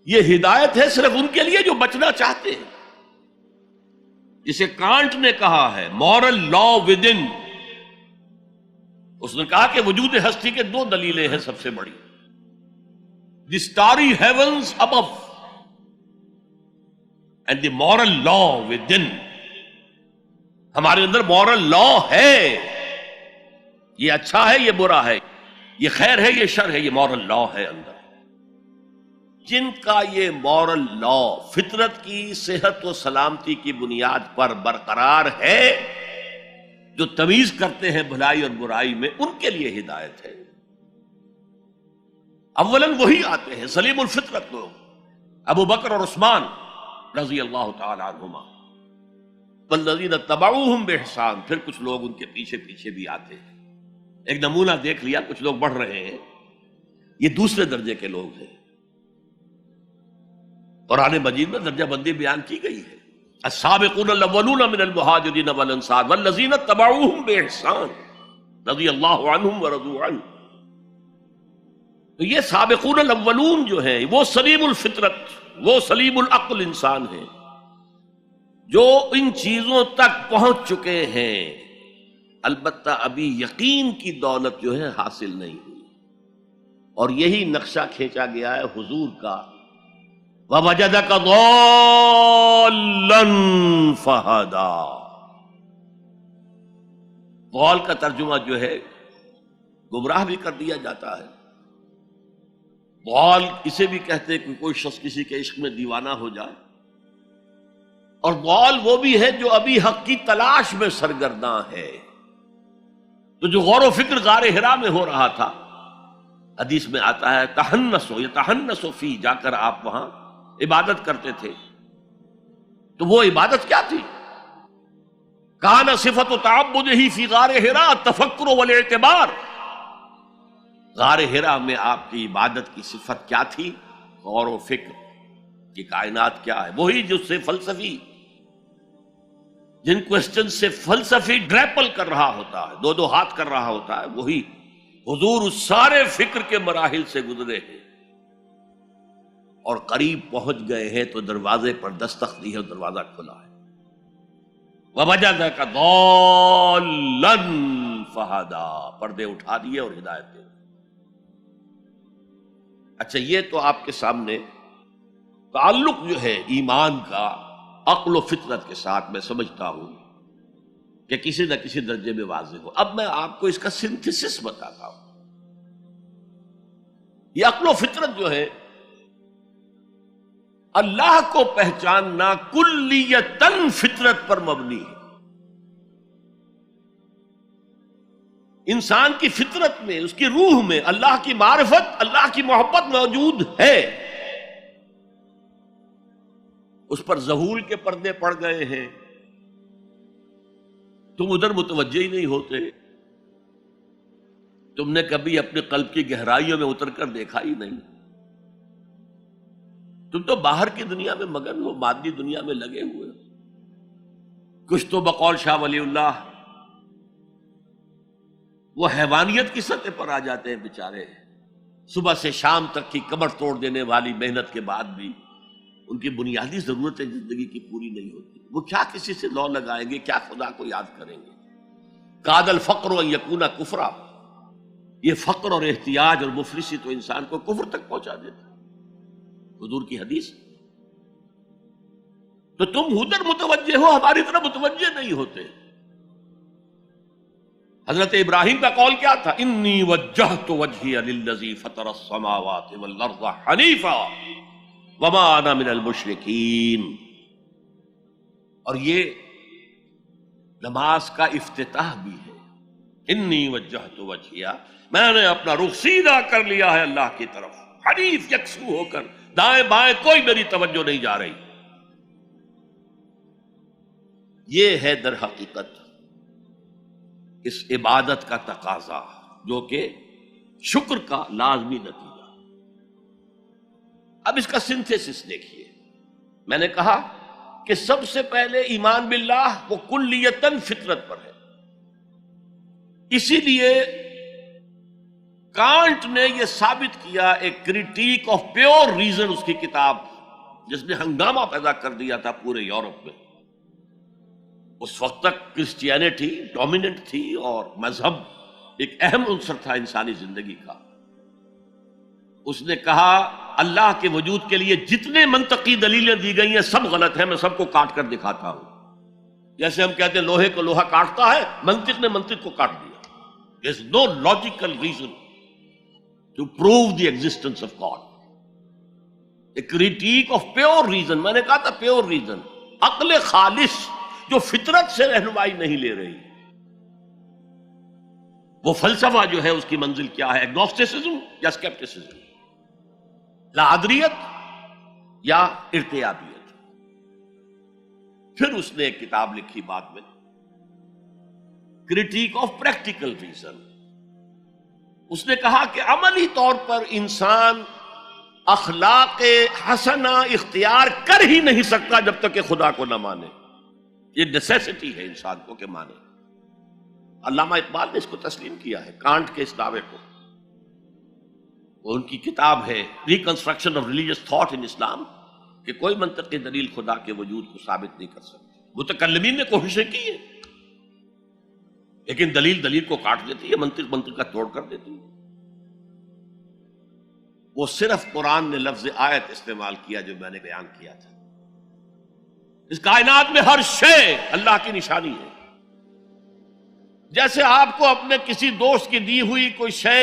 یہ ہدایت ہے صرف ان کے لیے جو بچنا چاہتے ہیں. جسے کانٹ نے کہا ہے مورل لا ود ان. اس نے کہا کہ وجود ہستی کے دو دلیلیں ہیں سب سے بڑی. The starry heavens above and the moral law within. ہمارے اندر مورل لا ہے، یہ اچھا ہے یہ برا ہے، یہ خیر ہے یہ شر ہے، یہ مورل لا ہے اندر. جن کا یہ مورل لا فطرت کی صحت و سلامتی کی بنیاد پر برقرار ہے، جو تمیز کرتے ہیں بھلائی اور برائی میں، ان کے لیے ہدایت ہے. اولاً وہی آتے ہیں سلیم الفطرت لوگ، ابو بکر اور عثمان رضی اللہ تعالی عنہما، والذین تبعوہم بإحسان. پھر کچھ لوگ ان کے پیچھے پیچھے بھی آتے ہیں. ایک نمونہ دیکھ لیا، کچھ لوگ بڑھ رہے ہیں، یہ دوسرے درجے کے لوگ ہیں. قرآن مجید میں درجہ بندی بیان کی گئی ہے. السابقون الاولون من المہاجرین والانصار والذین تبعوہم بإحسان رضی اللہ عنہم ورضوا عنہ. تو یہ سابقون الاولون جو ہیں وہ سلیم الفطرت، وہ سلیم العقل انسان ہیں جو ان چیزوں تک پہنچ چکے ہیں. البتہ ابھی یقین کی دولت جو ہے حاصل نہیں ہوئی، اور یہی نقشہ کھینچا گیا ہے حضور کا وَوَجَدَكَ ضَالًّا فَهَدَىٰ. ضال کا ترجمہ جو ہے گمراہ بھی کر دیا جاتا ہے. ضال اسے بھی کہتے ہیں کہ کوئی شخص کسی کے عشق میں دیوانہ ہو جائے، اور ضال وہ بھی ہے جو ابھی حق کی تلاش میں سرگرداں ہے. تو جو غور و فکر غار حرا میں ہو رہا تھا، حدیث میں آتا ہے تحنسو یتحنسو فی، جا کر آپ وہاں عبادت کرتے تھے. تو وہ عبادت کیا تھی؟ کان صفت تعبدہ فی غار حرا التفکر والاعتبار. غار حرا میں آپ کی عبادت کی صفت کیا تھی؟ غور و فکر کہ کائنات کیا ہے. وہی جو سے فلسفی، جن کوسچن سے فلسفی ڈریپل کر رہا ہوتا ہے، دو ہاتھ کر رہا ہوتا ہے، وہی حضور اس سارے فکر کے مراحل سے گزرے ہیں اور قریب پہنچ گئے ہیں. تو دروازے پر دستک دی ہے، دروازہ کھلا ہے. وَوَجَدَكَ ضَالًّا فَهَدَىٰ. پردے اٹھا دیے اور ہدایت دے. اچھا، یہ تو آپ کے سامنے تعلق جو ہے ایمان کا عقل و فطرت کے ساتھ میں سمجھتا ہوں کہ کسی نہ کسی درجے میں واضح ہو. اب میں آپ کو اس کا سنتھسس بتاتا ہوں. یہ عقل و فطرت جو ہے اللہ کو پہچاننا کلیتاً فطرت پر مبنی ہے. انسان کی فطرت میں، اس کی روح میں اللہ کی معرفت، اللہ کی محبت موجود ہے. اس پر ظہول کے پردے پڑ گئے ہیں، تم ادھر متوجہ ہی نہیں ہوتے. تم نے کبھی اپنے قلب کی گہرائیوں میں اتر کر دیکھا ہی نہیں. تم تو باہر کی دنیا میں مگن ہو، مادی دنیا میں لگے ہوئے ہو. کچھ تو بقول شاہ ولی اللہ وہ حیوانیت کی سطح پر آ جاتے ہیں بیچارے. صبح سے شام تک کی کمر توڑ دینے والی محنت کے بعد بھی ان کی بنیادی ضرورتیں زندگی کی پوری نہیں ہوتی. وہ کیا کسی سے لو لگائیں گے، کیا خدا کو یاد کریں گے. کاد الفقر ان یکون کفرا. یہ فقر اور احتیاج اور مفلسی تو انسان کو کفر تک پہنچا دیتا. حضور کی حدیث. تو تم ادھر متوجہ ہو، ہماری طرح متوجہ نہیں ہوتے. حضرت ابراہیم کا قول کیا تھا؟ انی وجہت وجہی للذی فطر السماوات والارض حنیفا وما انا من المشرکین. اور یہ نماز کا افتتاح بھی ہے. انی وجہت وجہی، میں نے اپنا رخ سیدھا کر لیا ہے اللہ کی طرف، حنیف یکسو ہو کر، دائیں بائیں کوئی میری توجہ نہیں جا رہی. یہ ہے در حقیقت اس عبادت کا تقاضا، جو کہ شکر کا لازمی نتیجہ. اب اس کا سنتھیسس دیکھیے. میں نے کہا کہ سب سے پہلے ایمان باللہ وہ کلیتاً فطرت پر ہے. اسی لیے کانٹ نے یہ ثابت کیا، ایک کریٹیک آف پیور ریزن اس کی کتاب، جس نے ہنگامہ پیدا کر دیا تھا پورے یورپ میں۔ اس وقت تک کرسچینٹی ڈومیننٹ تھی اور مذہب ایک اہم عنصر تھا انسانی زندگی کا۔ اس نے کہا اللہ کے وجود کے لیے جتنے منطقی دلیلیں دی گئی ہیں سب غلط ہیں، میں سب کو کاٹ کر دکھاتا ہوں۔ جیسے ہم کہتے ہیں لوہے کو لوہا کاٹتا ہے، منطق نے منطق کو کاٹ دیا۔ There is no logical reason to prove the existence of God. A critique of pure reason، میں نے کہا تھا پیور ریزن، عقل خالص جو فطرت سے رہنمائی نہیں لے رہی۔ وہ فلسفہ جو ہے اس کی منزل کیا ہے؟ ایگنوسٹسزم یا اسکیپٹسزم، لادریت یا ارتیابیت۔ پھر اس نے ایک کتاب لکھی بعد میں، کرٹیک آف پریکٹیکل ریزن۔ اس نے کہا کہ عملی طور پر انسان اخلاق حسنہ اختیار کر ہی نہیں سکتا جب تک کہ خدا کو نہ مانے۔ یہ نیسیسٹی ہے انسان کو کہ مانے۔ علامہ اقبال نے اس کو تسلیم کیا ہے، کانٹ کے اس دعوے کو۔ وہ ان کی کتاب ہے reconstruction of religious thought in Islam, کہ کوئی منطقی دلیل خدا کے وجود کو ثابت نہیں کر سکتی۔ متکلمین نے کوششیں کی ہیں، لیکن دلیل دلیل کو کاٹ دیتی ہے، منطق منطق کا توڑ کر دیتی ہے۔ وہ صرف قرآن نے لفظ آیت استعمال کیا جو میں نے بیان کیا تھا۔ اس کائنات میں ہر شے اللہ کی نشانی ہے۔ جیسے آپ کو اپنے کسی دوست کی دی ہوئی کوئی شے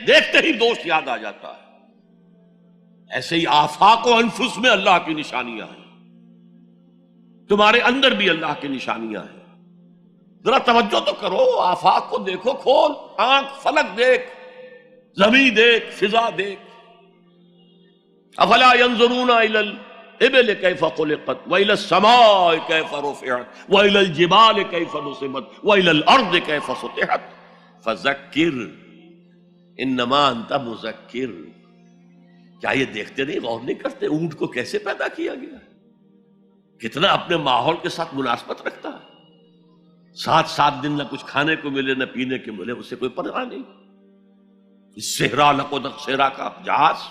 دیکھتے ہی دوست یاد آ جاتا ہے، ایسے ہی آفاق و انفس میں اللہ کی نشانیاں ہیں۔ تمہارے اندر بھی اللہ کی نشانیاں ہیں۔ ذرا توجہ تو کرو، آفاق کو دیکھو، کھول آنکھ، فلک دیکھ، زمین دیکھ، فضا دیکھ۔ افلا ينظرون الى الابل كيف خلقت والى السماء كيف رفعت والى الجبال كيف نصبت والى الارض كيف سطحت فذكر انما انت مذکر۔ کیا یہ دیکھتے نہیں، غور نہیں کرتے اونٹ کو کیسے پیدا کیا گیا، کتنا اپنے ماحول کے ساتھ مناسبت رکھتا ہے، 7 دن نہ کچھ کھانے کو ملے نہ پینے کے ملے، اسے کوئی پرواہ نہیں۔ اس صحرا لقدق صحرا کا جہاز،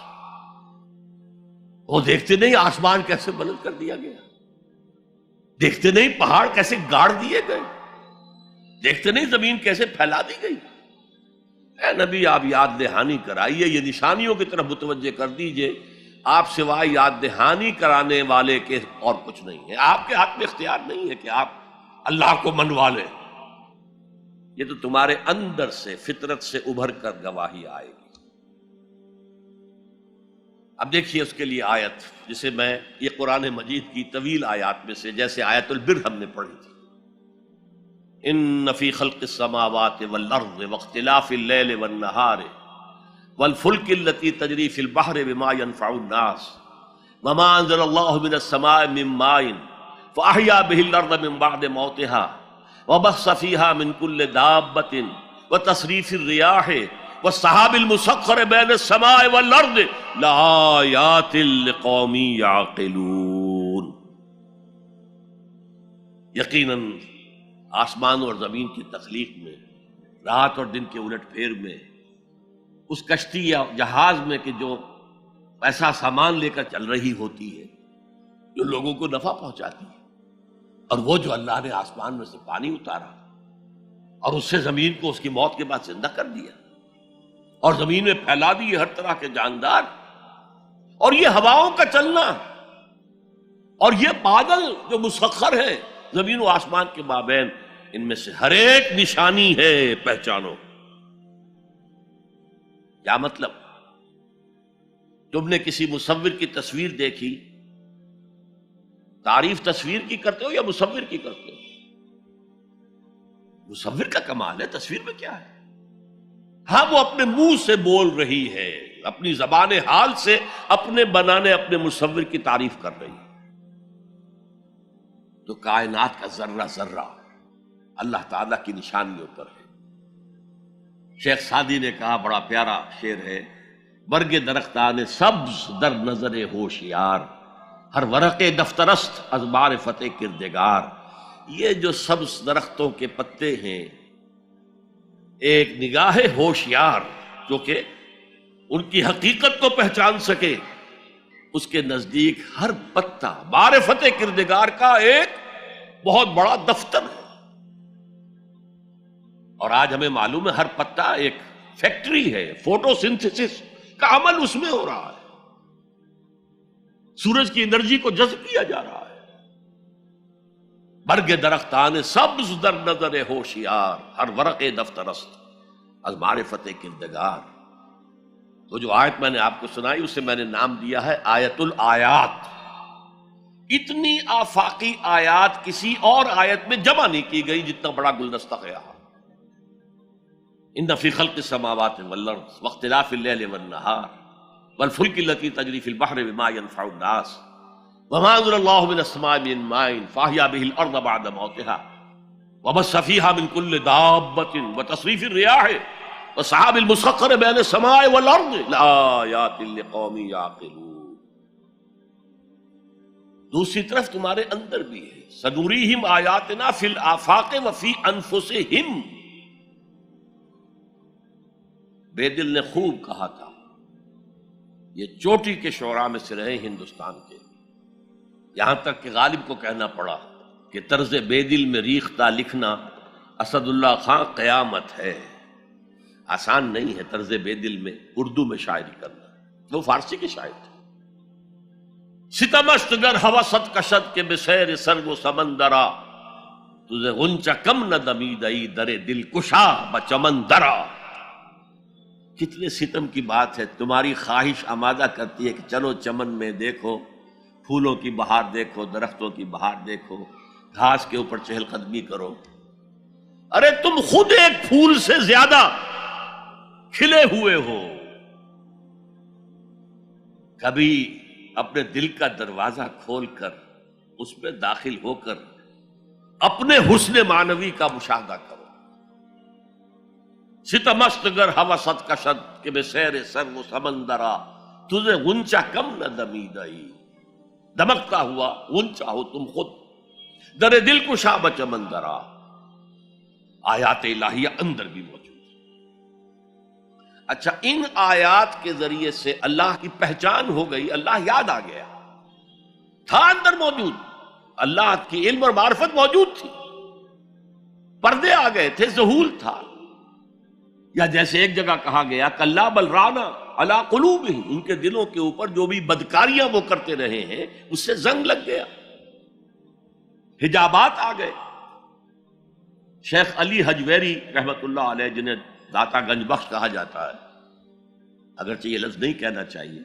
وہ دیکھتے نہیں آسمان کیسے بلند کر دیا گیا، دیکھتے نہیں پہاڑ کیسے گاڑ دیے گئے، دیکھتے نہیں زمین کیسے پھیلا دی گئی۔ اے نبی آپ یاد دہانی کرائیے، یہ نشانیوں کی طرف متوجہ کر دیجئے۔ آپ سوائے یاد دہانی کرانے والے کے اور کچھ نہیں ہے۔ آپ کے ہاتھ میں اختیار نہیں ہے کہ آپ اللہ کو منوا لیں، یہ تو تمہارے اندر سے فطرت سے ابھر کر گواہی آئے گی۔ اب دیکھیے اس کے لیے آیت، جسے میں یہ قرآن مجید کی طویل آیات میں سے، جیسے آیت البر ہم نے پڑھی تھی، ان فی خلق السماوات والارض واختلاف اللیل والنہار والفلک التي تجری فی البحر بما ينفع الناس وما انزل اللہ من السماء من ماء فاحیا به الارض من بعد موتها وبث فیہا من کل دابۃ وتصریف الریاح والسحاب المسخر بین السماء والارض لآیات لقوم یعقلون۔ یقیناً آسمان اور زمین کی تخلیق میں، رات اور دن کے الٹ پھیر میں، اس کشتی یا جہاز میں کہ جو ایسا سامان لے کر چل رہی ہوتی ہے جو لوگوں کو نفع پہنچاتی ہے، اور وہ جو اللہ نے آسمان میں سے پانی اتارا اور اس سے زمین کو اس کی موت کے بعد زندہ کر دیا اور زمین میں پھیلا دیے ہر طرح کے جاندار، اور یہ ہواؤں کا چلنا اور یہ بادل جو مسخر ہے زمین و آسمان کے مابین، ان میں سے ہر ایک نشانی ہے، پہچانو۔ کیا مطلب؟ تم نے کسی مصور کی تصویر دیکھی، تعریف تصویر کی کرتے ہو یا مصور کی کرتے ہو؟ مصور کا کمال ہے، تصویر میں کیا ہے؟ ہاں وہ اپنے منہ سے بول رہی ہے، اپنی زبان حال سے اپنے بنانے اپنے مصور کی تعریف کر رہی ہے۔ تو کائنات کا ذرہ ذرہ اللہ تعالیٰ کی نشانیوں پر ہے۔ شیخ سعدی نے کہا، بڑا پیارا شعر ہے، برگ درختان سبز در نظر ہوشیار ہر ورق دفترست از معرفت کردگار۔ یہ جو سبز درختوں کے پتے ہیں، ایک نگاہ ہوشیار جو کہ ان کی حقیقت کو پہچان سکے، اس کے نزدیک ہر پتا معرفت کردگار کا ایک بہت بڑا دفتر ہے۔ اور آج ہمیں معلوم ہے ہر پتا ایک فیکٹری ہے، فوٹو سنتھسس کا عمل اس میں ہو رہا ہے، سورج کی انرجی کو جذب کیا جا رہا ہے۔ برگ درختان سبز در نظر ہوشیار، ہر ورق دفتر است از معرفت کردگار۔ تو جو آیت میں نے آپ کو سنائی اسے میں نے نام دیا ہے آیت الآیات۔ اتنی آفاقی آیات کسی اور آیت میں جمع نہیں کی گئی جتنا بڑا گلدستہ ہے یہاں۔ ان فی خلق السماوات والارض واختلاف اللیل والنہار والفلک التي تجری فی البحر بما ينفع الناس وما انزل اللہ من السماء من ماء فاحیا به الارض بعد موتها وبث فیہا من کل دابۃ وتصریف الرياح والسحاب المسخر بین السماء والارض لآیات لقوم یعقلون۔ دوسری طرف تمہارے اندر بھی ہے، سنوریہم آیاتنا فی الآفاق وفی انفسہم۔ بے دل نے خوب کہا تھا، یہ چوٹی کے شعراء میں سے رہے ہندوستان کے، یہاں تک کہ غالب کو کہنا پڑا کہ طرز بے دل میں ریختہ لکھنا اسد اللہ خان قیامت ہے۔ آسان نہیں ہے طرز بے دل میں اردو میں شاعری کرنا، وہ فارسی کے شاعر تھے۔ ستمست گر ہوست کشد کے بسیر سرگ و سمندرا تجھے غنچہ کم نہ دمیدئی در دل کشا بچمن درا۔ کتنے ستم کی بات ہے، تمہاری خواہش آمادہ کرتی ہے کہ چلو چمن میں دیکھو، پھولوں کی بہار دیکھو، درختوں کی بہار دیکھو، گھاس کے اوپر چہل قدمی کرو۔ ارے تم خود ایک پھول سے زیادہ کھلے ہوئے ہو۔ کبھی اپنے دل کا دروازہ کھول کر اس میں داخل ہو کر اپنے حسن معنوی کا مشاہدہ کرو۔ ستمست گر ہوست کشد کہ بے سیر سر و سمندرا تجھے غنچہ کم نہ دمیدئی۔ دمکتا ہوا غنچہ ہو تم خود، در دل کشا بچمندرا۔ آیات الہیہ اندر بھی موجود ہے۔ اچھا، ان آیات کے ذریعے سے اللہ کی پہچان ہو گئی، اللہ یاد آ گیا، تھا اندر موجود، اللہ کی علم اور معرفت موجود تھی، پردے آ گئے تھے، ظہور تھا۔ یا جیسے ایک جگہ کہا گیا کلا بل رانا علی قلوبہم، ان کے دلوں کے اوپر جو بھی بدکاریاں وہ کرتے رہے ہیں اس سے زنگ لگ گیا، حجابات آ گئے۔ شیخ علی حجویری رحمت اللہ علیہ، جنہیں داتا گنج بخش کہا جاتا ہے، اگرچہ یہ لفظ نہیں کہنا چاہیے،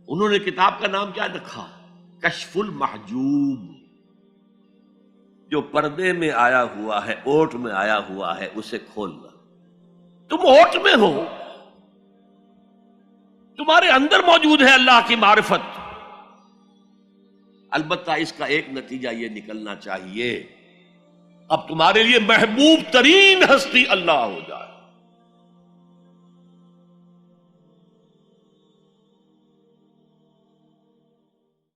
انہوں نے کتاب کا نام کیا رکھا؟ کشف المحجوب۔ جو پردے میں آیا ہوا ہے، اوٹ میں آیا ہوا ہے، اسے کھولنا۔ تم اوٹ میں ہو، تمہارے اندر موجود ہے اللہ کی معرفت۔ البتہ اس کا ایک نتیجہ یہ نکلنا چاہیے، اب تمہارے لیے محبوب ترین ہستی اللہ ہو جائے۔